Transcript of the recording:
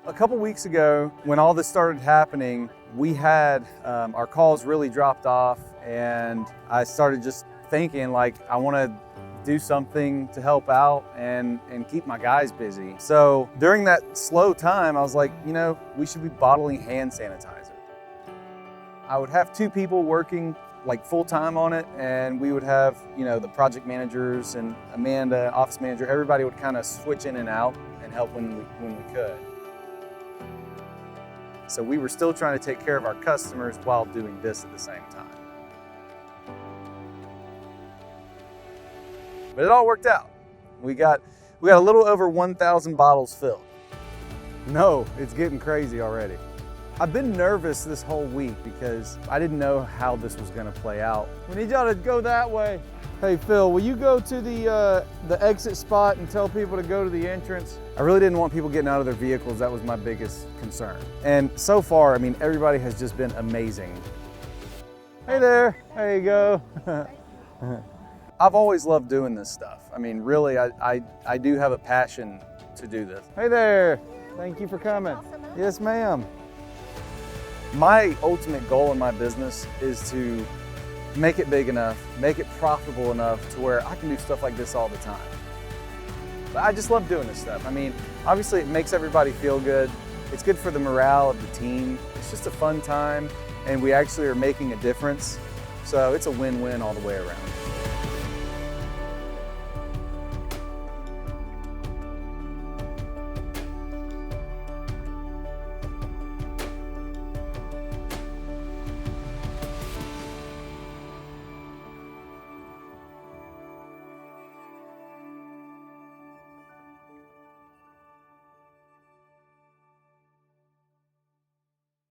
A couple weeks ago, when all this started happening, we had our calls really dropped off, and I started just thinking like, I want to do something to help out and keep my guys busy. So during that slow time, I was like, you know, we should be bottling hand sanitizer. I would have 2 people working like full time on it, and we would have, you know, the project managers and Amanda, office manager, everybody would kind of switch in and out and help when we could. So we were still trying to take care of our customers while doing this at the same time. But it all worked out. We got a little over 1,000 bottles filled. No, it's getting crazy already. I've been nervous this whole week because I didn't know how this was gonna play out. We need y'all to go that way. Hey Phil, will you go to the exit spot and tell people to go to the entrance? I really didn't want people getting out of their vehicles. That was my biggest concern. And so far, I mean, everybody has just been amazing. Hey there, there you go. I've always loved doing this stuff. I mean, really, I do have a passion to do this. Hey there, thank you for coming. Yes, ma'am. My ultimate goal in my business is to make it big enough, make it profitable enough to where I can do stuff like this all the time. But I just love doing this stuff. I mean, obviously it makes everybody feel good. It's good for the morale of the team. It's just a fun time, and we actually are making a difference. So it's a win-win all the way around.